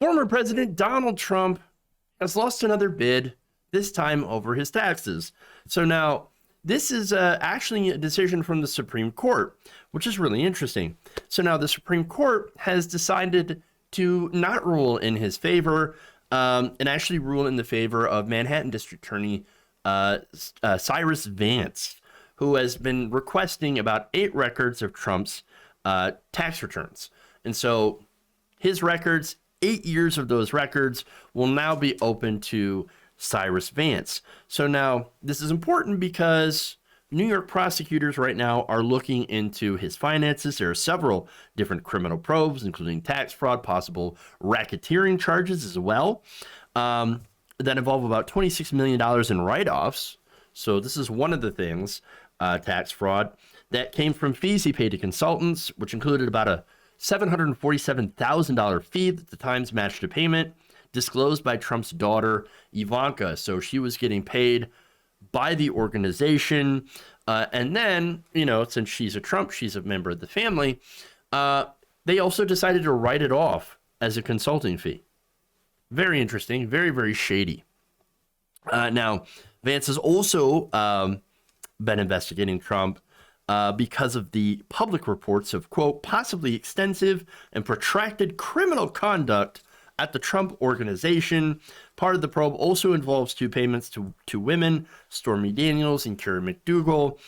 Former President Donald Trump has lost another bid, this time over his taxes. So now, this is actually a decision from the Supreme Court, which is really interesting. So now the Supreme Court has decided to not rule in his favor and actually rule in the favor of Manhattan District Attorney Cyrus Vance, who has been requesting about 8 records of Trump's tax returns. And so his records, 8 years of those records, will now be open to Cyrus Vance. So now this is important because New York prosecutors right now are looking into his finances. There are several different criminal probes, including tax fraud, possible racketeering charges as well, that involve about $26 million in write-offs. So this is one of the things, tax fraud, that came from fees he paid to consultants, which included about a $747,000 fee that the Times matched a payment disclosed by Trump's daughter, Ivanka. So she was getting paid by the organization. And then, since she's a member of the family, they also decided to write it off as a consulting fee. Very interesting, very, very shady. Now, Vance has also been investigating Trump because of the public reports of, quote, possibly extensive and protracted criminal conduct at the Trump Organization. Part of the probe also involves 2 payments to women, Stormy Daniels and Karen McDougal.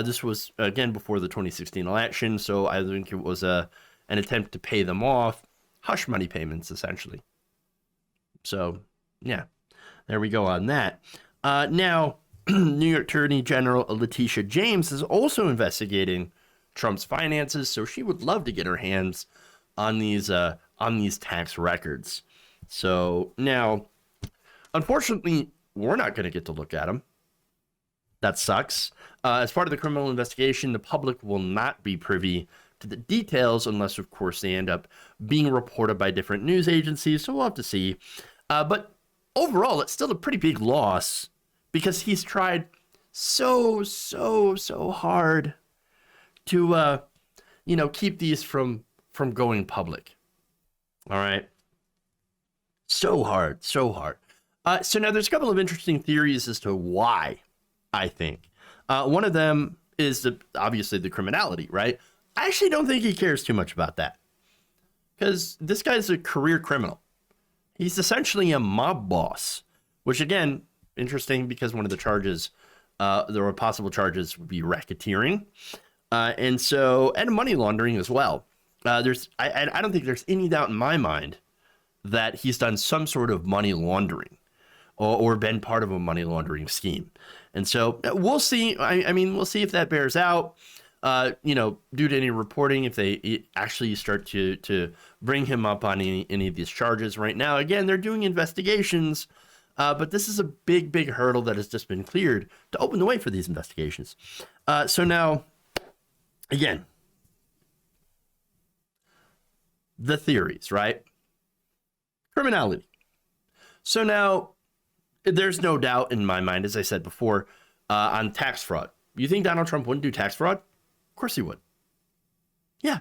This was, again, before the 2016 election, so I think it was an attempt to pay them off. Hush money payments, essentially. So, yeah, there we go on that. Now, New York Attorney General Letitia James is also investigating Trump's finances, so she would love to get her hands on these tax records. So now, unfortunately, we're not going to get to look at them. That sucks. As part of the criminal investigation, the public will not be privy to the details unless, of course, they end up being reported by different news agencies. So we'll have to see. But overall, it's still a pretty big loss because he's tried so hard to, keep these from going public. All right. So hard. So now there's a couple of interesting theories as to why, I think. One of them is obviously the criminality, right? I actually don't think he cares too much about that because this guy's a career criminal. He's essentially a mob boss, which, again, interesting because one of the charges, there were possible charges would be racketeering and money laundering as well. I don't think there's any doubt in my mind that he's done some sort of money laundering or been part of a money laundering scheme. And so we'll see. We'll see if that bears out, due to any reporting, if they actually start to bring him up on any of these charges. Right now, again, they're doing investigations, but this is a big hurdle that has just been cleared to open the way for these investigations. So now, again, the theories, right? Criminality. So now, there's no doubt in my mind, as I said before, on tax fraud. You think Donald Trump wouldn't do tax fraud? Of course he would. Yeah.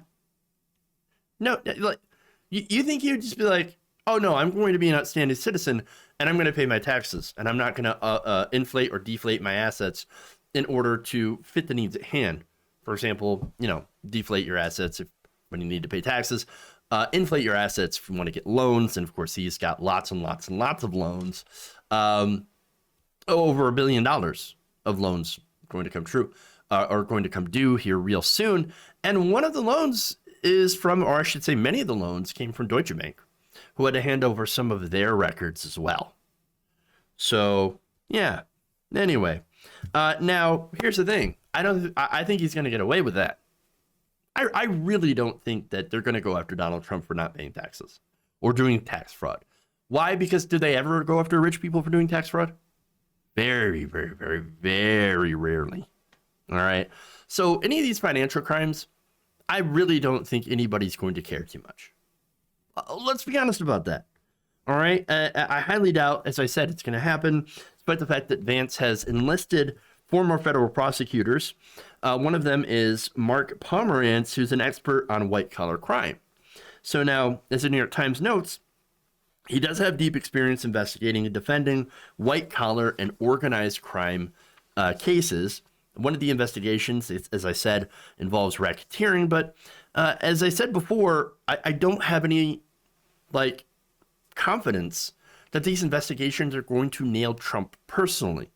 No, like, you think he would just be like, oh no, I'm going to be an outstanding citizen and I'm going to pay my taxes and I'm not going to inflate or deflate my assets in order to fit the needs at hand. For example, deflate your assets when you need to pay taxes. Inflate your assets if you want to get loans. And of course, he's got lots and lots of loans. Over $1 billion of loans going to come true, are going to come due here real soon. And one of the loans is from, or I should say many of the loans came from Deutsche Bank, who had to hand over some of their records as well. So, yeah. Anyway, now here's the thing. I think he's going to get away with that. I really don't think that they're going to go after Donald Trump for not paying taxes or doing tax fraud. Why? Because do they ever go after rich people for doing tax fraud? Very, very, very, very rarely. All right. So any of these financial crimes, I really don't think anybody's going to care too much. Let's be honest about that. All right. I highly doubt, as I said, it's going to happen, despite the fact that Vance has enlisted 4 more federal prosecutors. One of them is Mark Pomerantz, who's an expert on white-collar crime. So now, as the New York Times notes, He does have deep experience investigating and defending white-collar and organized crime cases. One of the investigations, as I said, involves racketeering. But as I said before, I don't have any confidence that these investigations are going to nail Trump personally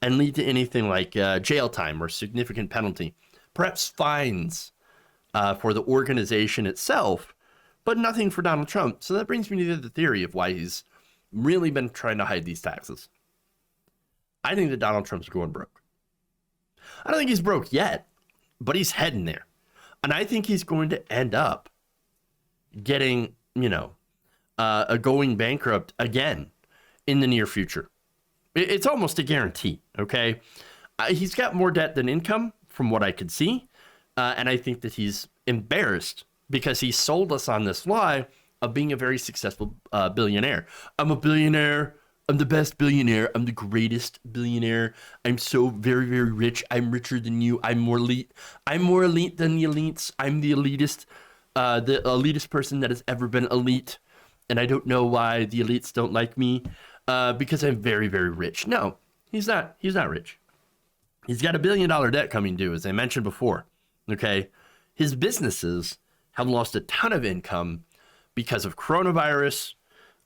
and lead to anything like jail time or significant penalty, perhaps fines for the organization itself, but nothing for Donald Trump. So that brings me to the theory of why he's really been trying to hide these taxes. I think that Donald Trump's going broke. I don't think he's broke yet, but he's heading there. And I think he's going to end up getting, going bankrupt again in the near future. It's almost a guarantee, okay? He's got more debt than income from what I could see. And I think that he's embarrassed because he sold us on this lie of being a very successful billionaire. I'm a billionaire. I'm the best billionaire. I'm the greatest billionaire. I'm so very, very rich. I'm richer than you. I'm more elite. I'm more elite than the elites. I'm the elitist person that has ever been elite. And I don't know why the elites don't like me because I'm very, very rich. No, he's not. He's not rich. He's got $1 billion debt coming due, as I mentioned before. Okay. His businesses have lost a ton of income because of coronavirus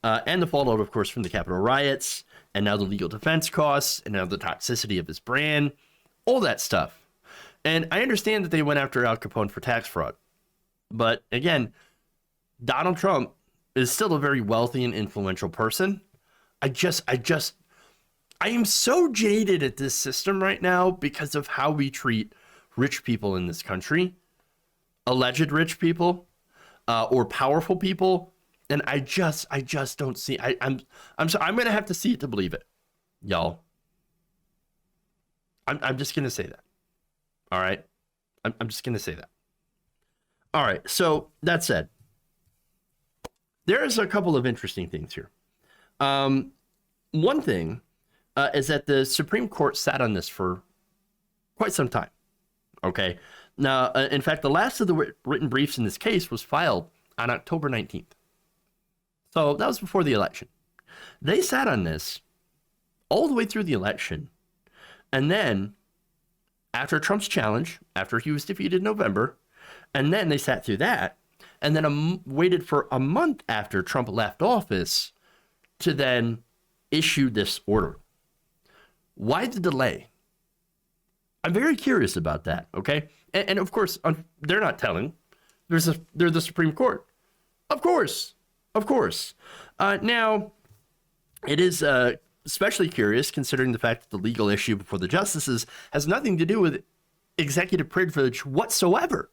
and the fallout, of course, from the Capitol riots, and now the legal defense costs, and now the toxicity of his brand, all that stuff. And I understand that they went after Al Capone for tax fraud. But again, Donald Trump is still a very wealthy and influential person. I am so jaded at this system right now because of how we treat rich people in this country. Alleged rich people or powerful people, and I just don't see. I'm gonna have to see it to believe it, y'all. I'm just gonna say that. All right, I'm just gonna say that. All right. So that said, there's a couple of interesting things here. One thing is that the Supreme Court sat on this for quite some time. Okay. Now, in fact, the last of the written briefs in this case was filed on October 19th. So that was before the election. They sat on this all the way through the election. And then after Trump's challenge, after he was defeated in November, and then they sat through that, and then waited for a month after Trump left office to then issue this order. Why the delay? I'm very curious about that, okay? And of course, they're not telling. They're the Supreme Court. Of course. Now, it is especially curious considering the fact that the legal issue before the justices has nothing to do with executive privilege whatsoever.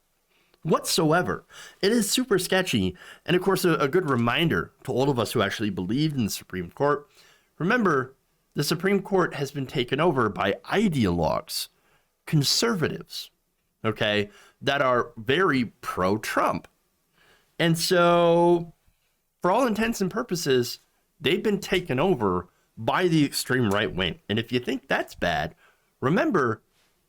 It is super sketchy. And of course, a good reminder to all of us who actually believed in the Supreme Court. Remember, the Supreme Court has been taken over by ideologues, conservatives, okay, that are very pro-Trump. And so, for all intents and purposes, they've been taken over by the extreme right wing. And if you think that's bad, remember,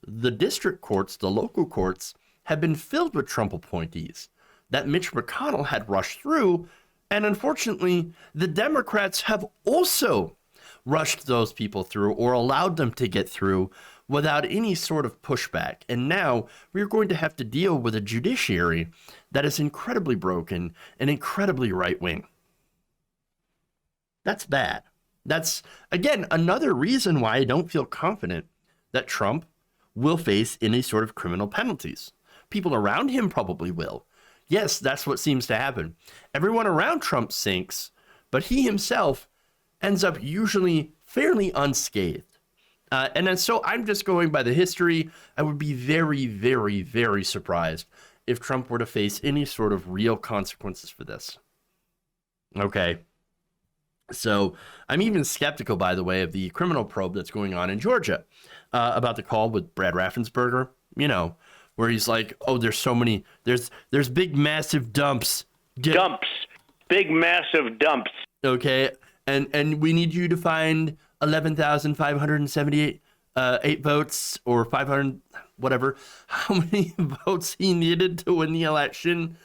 the district courts, the local courts, have been filled with Trump appointees that Mitch McConnell had rushed through. And unfortunately, the Democrats have also rushed those people through or allowed them to get through without any sort of pushback. And now we're going to have to deal with a judiciary that is incredibly broken and incredibly right-wing. That's bad. That's, again, another reason why I don't feel confident that Trump will face any sort of criminal penalties. People around him probably will. Yes, that's what seems to happen. Everyone around Trump sinks, but he himself ends up usually fairly unscathed. And then so I'm just going by the history. I would be very, very, very surprised if Trump were to face any sort of real consequences for this. Okay. So I'm even skeptical, by the way, of the criminal probe that's going on in Georgia about the call with Brad Raffensperger, you know, where he's like, oh, there's so many, there's big, massive dumps. Big, massive dumps. Okay. And we need you to find 11,578 eight votes or 500, whatever, how many votes he needed to win the election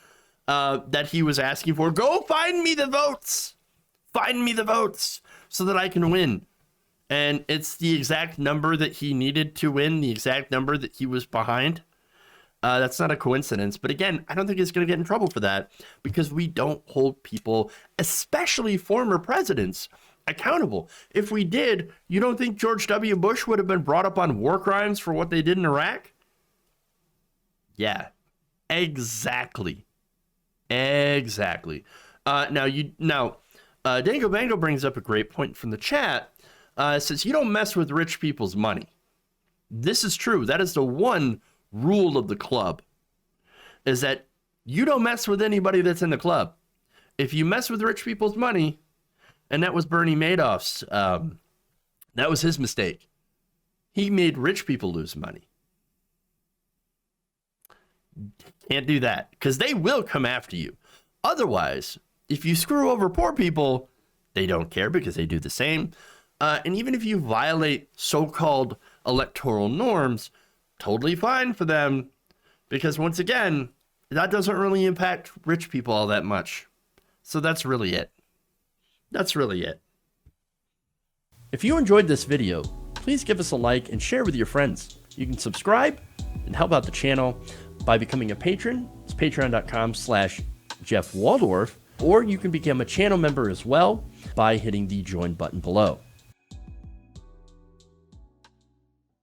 that he was asking for. Go find me the votes. find me the votes so that I can win. And it's the exact number that he needed to win, the exact number that he was behind. That's not a coincidence. But again, I don't think he's going to get in trouble for that because we don't hold people, especially former presidents, accountable. If we did, you don't think George W. Bush would have been brought up on war crimes for what they did in Iraq? Yeah, exactly. Exactly. Dango Bango brings up a great point from the chat. Says you don't mess with rich people's money. This is true. That is the one rule of the club, is that you don't mess with anybody that's in the club. If you mess with rich people's money, and that was Bernie Madoff's, that was his mistake. He made rich people lose money. Can't do that because they will come after you. Otherwise, if you screw over poor people, they don't care because they do the same. And even if you violate so-called electoral norms, totally fine for them, because once again, that doesn't really impact rich people all that much. So that's really it. That's really it. If you enjoyed this video, please give us a like and share with your friends. You can subscribe and help out the channel by becoming a patron. It's patreon.com/Jeff Waldorf, or you can become a channel member as well by hitting the join button below.